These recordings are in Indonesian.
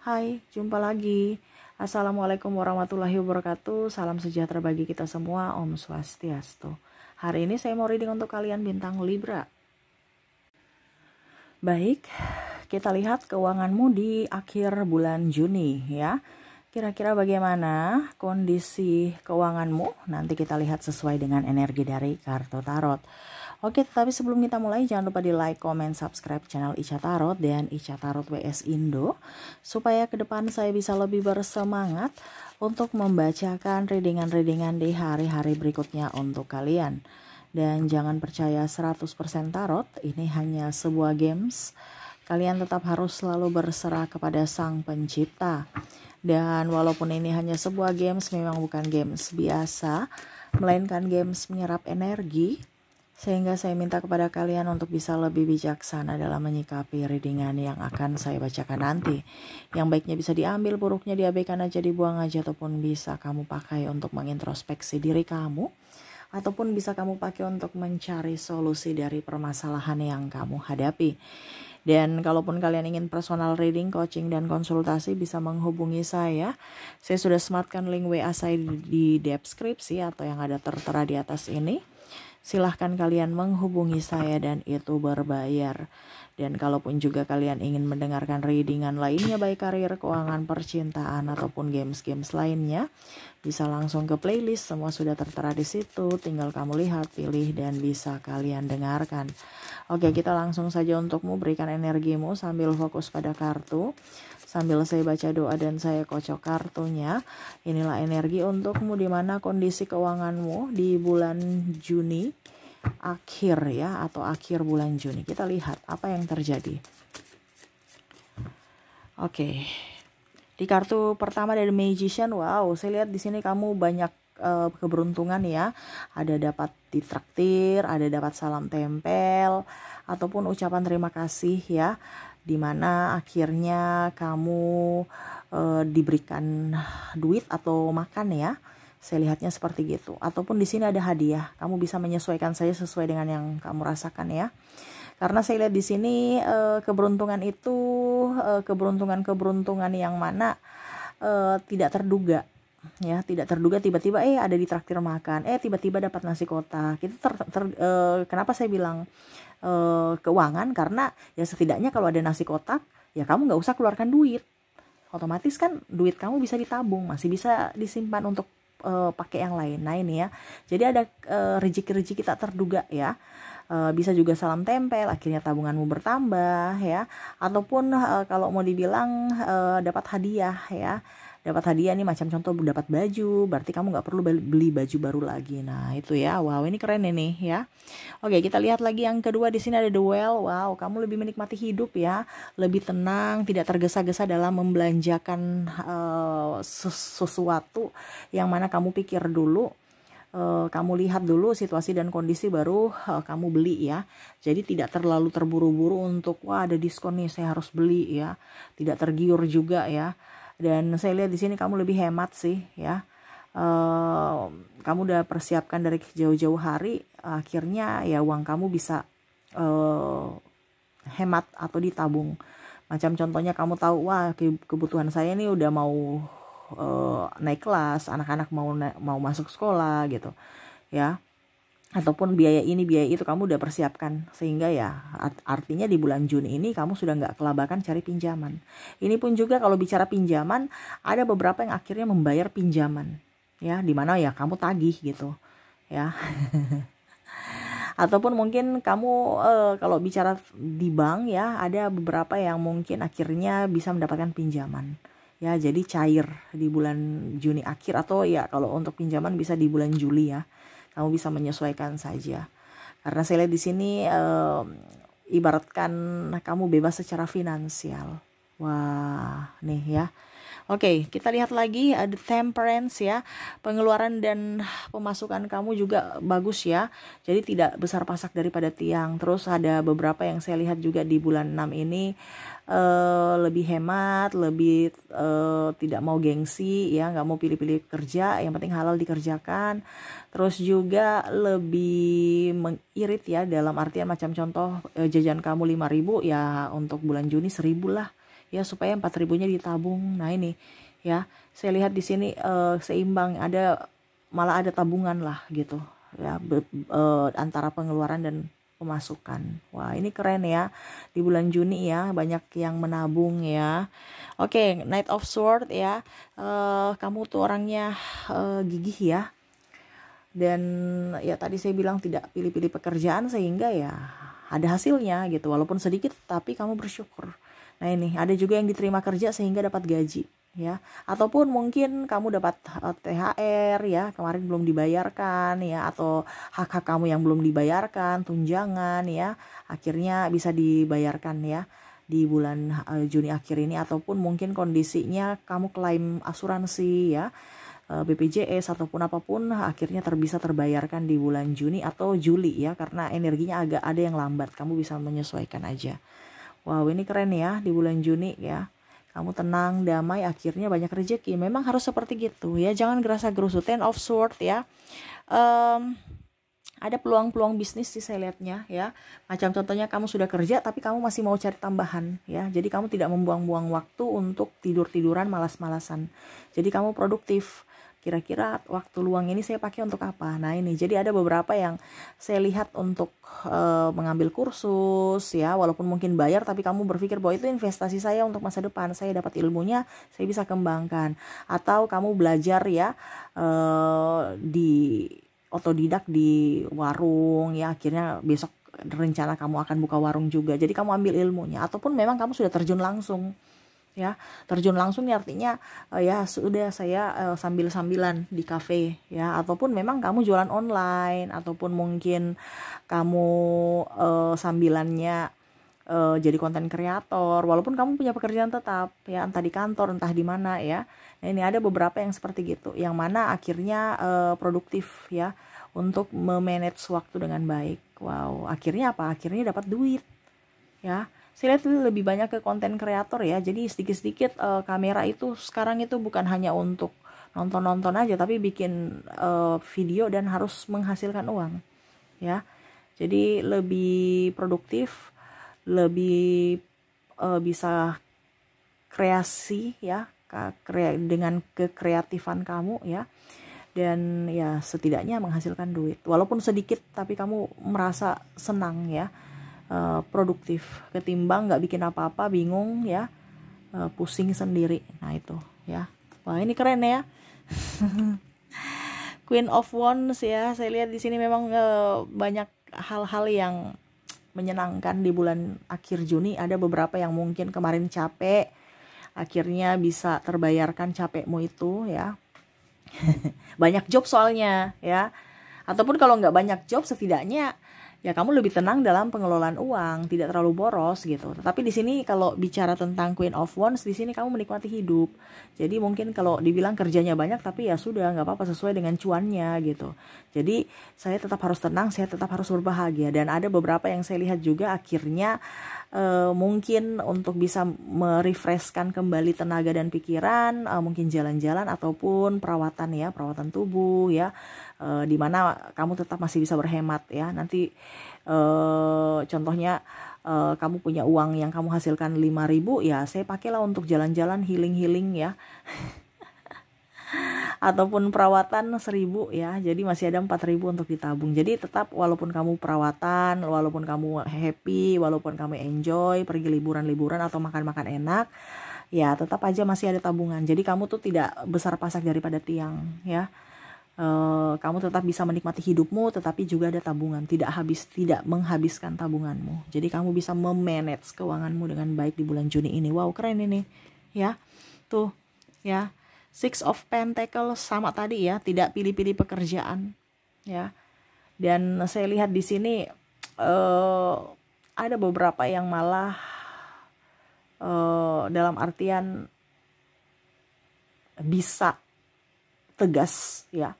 Hai, jumpa lagi. Assalamualaikum warahmatullahi wabarakatuh. Salam sejahtera bagi kita semua. Om Swastiastu. Hari ini saya mau reading untuk kalian bintang Libra. Baik, kita lihat keuanganmu di akhir bulan Juni ya. Kira-kira bagaimana kondisi keuanganmu? Nanti kita lihat sesuai dengan energi dari kartu tarot. Oke, tapi sebelum kita mulai jangan lupa di like, comment, subscribe channel Ica Tarot dan Ica Tarot WS Indo supaya ke depan saya bisa lebih bersemangat untuk membacakan readingan-readingan di hari-hari berikutnya untuk kalian. Dan jangan percaya 100% tarot, ini hanya sebuah games. Kalian tetap harus selalu berserah kepada Sang Pencipta. Dan walaupun ini hanya sebuah games, memang bukan games biasa, melainkan games menyerap energi. Sehingga saya minta kepada kalian untuk bisa lebih bijaksana dalam menyikapi readingan yang akan saya bacakan nanti. Yang baiknya bisa diambil, buruknya diabaikan aja, dibuang aja, ataupun bisa kamu pakai untuk mengintrospeksi diri kamu. Ataupun bisa kamu pakai untuk mencari solusi dari permasalahan yang kamu hadapi. Dan kalaupun kalian ingin personal reading, coaching, dan konsultasi bisa menghubungi saya. Saya sudah sematkan link WA saya di deskripsi atau yang ada tertera di atas ini. Silahkan kalian menghubungi saya dan itu berbayar. Dan kalaupun juga kalian ingin mendengarkan readingan lainnya baik karir, keuangan, percintaan ataupun games-games lainnya, bisa langsung ke playlist, semua sudah tertera di situ. Tinggal kamu lihat, pilih dan bisa kalian dengarkan. Oke, kita langsung saja untukmu, berikan energimu sambil fokus pada kartu. Sambil saya baca doa dan saya kocok kartunya. Inilah energi untukmu di mana kondisi keuanganmu di bulan Juni akhir ya, atau akhir bulan Juni. Kita lihat apa yang terjadi. Oke. Di kartu pertama dari Magician, wow, saya lihat di sini kamu banyak keberuntungan ya. Ada dapat ditraktir, ada dapat salam tempel ataupun ucapan terima kasih ya. Dimana akhirnya kamu diberikan duit atau makan ya, saya lihatnya seperti gitu. Ataupun di sini ada hadiah, kamu bisa menyesuaikan saja sesuai dengan yang kamu rasakan ya. Karena saya lihat di sini keberuntungan itu keberuntungan yang mana tidak terduga ya, tidak terduga. Tiba-tiba ada di traktir makan, tiba-tiba dapat nasi kotak. Itu kenapa saya bilang keuangan, karena ya setidaknya kalau ada nasi kotak ya kamu nggak usah keluarkan duit, otomatis kan duit kamu bisa ditabung, masih bisa disimpan untuk pakai yang lain. Nah ini ya, jadi ada rezeki-rezeki tak terduga ya. Bisa juga salam tempel, akhirnya tabunganmu bertambah ya. Ataupun kalau mau dibilang dapat hadiah ya. Dapat hadiah nih, macam contoh dapat baju, berarti kamu nggak perlu beli baju baru lagi. Nah itu ya, wow ini keren ini ya. Oke, kita lihat lagi yang kedua. Di sini ada the well. Wow, kamu lebih menikmati hidup ya, lebih tenang, tidak tergesa-gesa dalam membelanjakan sesuatu yang mana kamu pikir dulu. Kamu lihat dulu situasi dan kondisi baru kamu beli ya. Jadi tidak terlalu terburu-buru untuk wah ada diskon nih saya harus beli ya. Tidak tergiur juga ya. Dan saya lihat di sini kamu lebih hemat sih ya. Kamu udah persiapkan dari jauh-jauh hari, akhirnya ya uang kamu bisa hemat atau ditabung. Macam contohnya kamu tahu wah kebutuhan saya ini udah mau naik kelas, anak-anak mau masuk sekolah gitu ya, ataupun biaya ini biaya itu kamu udah persiapkan, sehingga ya artinya di bulan Juni ini kamu sudah nggak kelabakan cari pinjaman. Ini pun juga kalau bicara pinjaman, ada beberapa yang akhirnya membayar pinjaman ya, dimana ya kamu tagih gitu ya. Ataupun mungkin kamu kalau bicara di bank ya, ada beberapa yang mungkin akhirnya bisa mendapatkan pinjaman ya, jadi cair di bulan Juni akhir, atau ya kalau untuk pinjaman bisa di bulan Juli ya. Kamu bisa menyesuaikan saja. Karena saya lihat di sini ibaratkan kamu bebas secara finansial. Wah, nih ya. Oke, kita lihat lagi ada temperance ya. Pengeluaran dan pemasukan kamu juga bagus ya. Jadi tidak besar pasak daripada tiang. Terus ada beberapa yang saya lihat juga di bulan 6 ini lebih hemat, lebih tidak mau gengsi ya, nggak mau pilih-pilih kerja, yang penting halal dikerjakan. Terus juga lebih mengirit ya, dalam artian macam contoh jajan kamu 5.000 ya, untuk bulan Juni 1.000 lah ya, supaya 4.000-nya ditabung. Nah ini ya, saya lihat di sini seimbang, malah ada tabungan lah gitu ya, antara pengeluaran dan pemasukan. Wah, ini keren ya. Di bulan Juni ya, banyak yang menabung ya. Oke, Knight of Sword ya. Kamu tuh orangnya gigih ya. Dan ya tadi saya bilang tidak pilih-pilih pekerjaan, sehingga ya ada hasilnya gitu. Walaupun sedikit tapi kamu bersyukur. Nah ini ada juga yang diterima kerja sehingga dapat gaji ya, ataupun mungkin kamu dapat THR ya, kemarin belum dibayarkan ya, atau hak-hak kamu yang belum dibayarkan, tunjangan ya, akhirnya bisa dibayarkan ya di bulan Juni akhir ini. Ataupun mungkin kondisinya kamu klaim asuransi ya, BPJS ataupun apapun, akhirnya bisa terbayarkan di bulan Juni atau Juli ya, karena energinya agak ada yang lambat, kamu bisa menyesuaikan aja. Wow, ini keren ya di bulan Juni ya. Kamu tenang, damai, akhirnya banyak rezeki. Memang harus seperti gitu ya. Jangan gerasa-gerusu. Ten of Sword ya. Ada peluang-peluang bisnis sih saya lihatnya ya. Macam contohnya kamu sudah kerja tapi kamu masih mau cari tambahan ya. Jadi kamu tidak membuang-buang waktu untuk tidur-tiduran, malas-malasan. Jadi kamu produktif. Kira-kira waktu luang ini saya pakai untuk apa? Nah ini, jadi ada beberapa yang saya lihat untuk mengambil kursus ya, walaupun mungkin bayar, tapi kamu berpikir bahwa itu investasi saya untuk masa depan, saya dapat ilmunya, saya bisa kembangkan. Atau kamu belajar ya di otodidak di warung ya, akhirnya besok rencana kamu akan buka warung juga, jadi kamu ambil ilmunya. Ataupun memang kamu sudah terjun langsung ya, terjun langsung ini artinya ya sudah saya sambil-sambilan di kafe ya, ataupun memang kamu jualan online, ataupun mungkin kamu sambilannya jadi konten kreator, walaupun kamu punya pekerjaan tetap ya, entah di kantor entah di mana ya. Nah, ini ada beberapa yang seperti gitu, yang mana akhirnya produktif ya untuk memanage waktu dengan baik. Wow, akhirnya apa? Akhirnya dapat duit ya. Saya lihat lebih banyak ke konten kreator ya, jadi sedikit-sedikit kamera itu sekarang itu bukan hanya untuk nonton-nonton aja, tapi bikin video dan harus menghasilkan uang ya. Jadi lebih produktif, lebih bisa kreasi ya, dengan kekreatifan kamu ya, dan ya setidaknya menghasilkan duit walaupun sedikit, tapi kamu merasa senang ya. Produktif ketimbang nggak bikin apa-apa, bingung ya, pusing sendiri. Nah itu ya. Wah ini keren ya. Queen of Wands ya, saya lihat di sini memang banyak hal-hal yang menyenangkan di bulan akhir Juni. Ada beberapa yang mungkin kemarin capek, akhirnya bisa terbayarkan capekmu itu ya. Banyak job soalnya ya. Ataupun kalau nggak banyak job, setidaknya ya kamu lebih tenang dalam pengelolaan uang, tidak terlalu boros gitu. Tapi di sini kalau bicara tentang Queen of Wands, di sini kamu menikmati hidup. Jadi mungkin kalau dibilang kerjanya banyak, tapi ya sudah, nggak apa-apa, sesuai dengan cuannya gitu. Jadi saya tetap harus tenang, saya tetap harus berbahagia. Dan ada beberapa yang saya lihat juga akhirnya mungkin untuk bisa merefreshkan kembali tenaga dan pikiran, mungkin jalan-jalan ataupun perawatan ya, perawatan tubuh ya, dimana kamu tetap masih bisa berhemat ya. Nanti contohnya kamu punya uang yang kamu hasilkan 5.000 ya, saya pakailah untuk jalan-jalan, healing ya. Ataupun perawatan 1.000 ya, jadi masih ada 4.000 untuk ditabung. Jadi tetap, walaupun kamu perawatan, walaupun kamu happy, walaupun kamu enjoy pergi liburan-liburan atau makan-makan enak, ya tetap aja masih ada tabungan. Jadi kamu tuh tidak besar pasak daripada tiang ya. Kamu tetap bisa menikmati hidupmu, tetapi juga ada tabungan, tidak menghabiskan tabunganmu. Jadi kamu bisa memanage keuanganmu dengan baik di bulan Juni ini. Wow, keren ini ya. Tuh ya, Six of Pentacles sama tadi ya, tidak pilih-pilih pekerjaan ya. Dan saya lihat di sini ada beberapa yang malah dalam artian bisa tegas ya,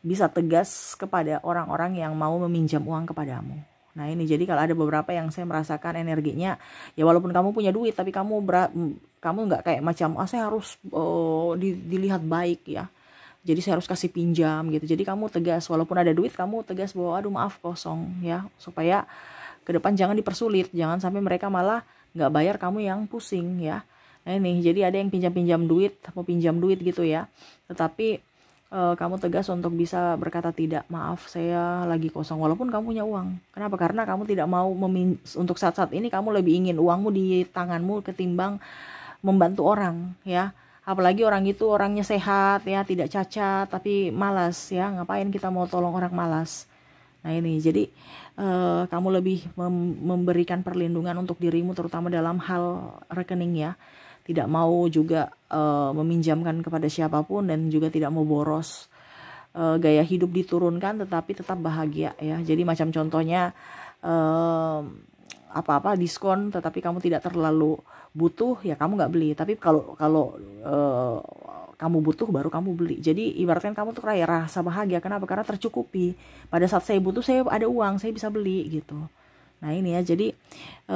bisa tegas kepada orang-orang yang mau meminjam uang kepadamu. Nah ini, jadi kalau ada beberapa yang saya merasakan energinya ya, walaupun kamu punya duit, tapi kamu nggak kayak macam saya harus dilihat baik ya, jadi saya harus kasih pinjam gitu. Jadi kamu tegas, walaupun ada duit kamu tegas bahwa aduh maaf kosong ya, supaya ke depan jangan dipersulit, jangan sampai mereka malah nggak bayar kamu yang pusing ya. Nah ini, jadi ada yang pinjam-pinjam duit, mau pinjam duit gitu ya, tetapi kamu tegas untuk bisa berkata tidak, maaf saya lagi kosong, walaupun kamu punya uang. Kenapa? Karena kamu tidak mau untuk saat-saat ini kamu lebih ingin uangmu di tanganmu ketimbang membantu orang ya. Apalagi orang itu orangnya sehat ya, tidak cacat, tapi malas ya. Ngapain kita mau tolong orang malas? Nah ini, jadi kamu lebih memberikan perlindungan untuk dirimu, terutama dalam hal rekening ya. Tidak mau juga meminjamkan kepada siapapun, dan juga tidak mau boros. Gaya hidup diturunkan tetapi tetap bahagia ya. Jadi macam contohnya apa-apa diskon tetapi kamu tidak terlalu butuh ya kamu nggak beli. Tapi kalau kamu butuh baru kamu beli. Jadi ibaratkan kamu tuh kayak rasa bahagia. Kenapa? Karena tercukupi. Pada saat saya butuh, saya ada uang, saya bisa beli gitu. Nah ini ya, jadi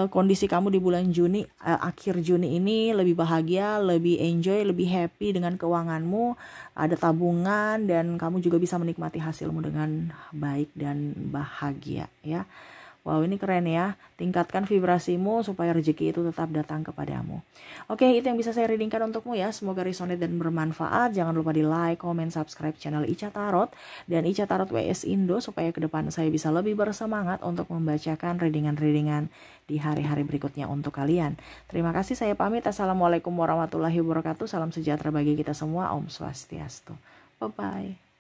kondisi kamu di bulan Juni, akhir Juni ini lebih bahagia, lebih enjoy, lebih happy dengan keuanganmu, ada tabungan, dan kamu juga bisa menikmati hasilmu dengan baik dan bahagia ya. Wow, ini keren ya. Tingkatkan vibrasimu supaya rezeki itu tetap datang kepadamu. Oke, itu yang bisa saya readingkan untukmu ya. Semoga resonate dan bermanfaat. Jangan lupa di like, comment, subscribe channel Ica Tarot dan Ica Tarot WS Indo supaya ke depan saya bisa lebih bersemangat untuk membacakan readingan-readingan di hari-hari berikutnya untuk kalian. Terima kasih, saya pamit. Assalamualaikum warahmatullahi wabarakatuh. Salam sejahtera bagi kita semua. Om Swastiastu. Bye-bye.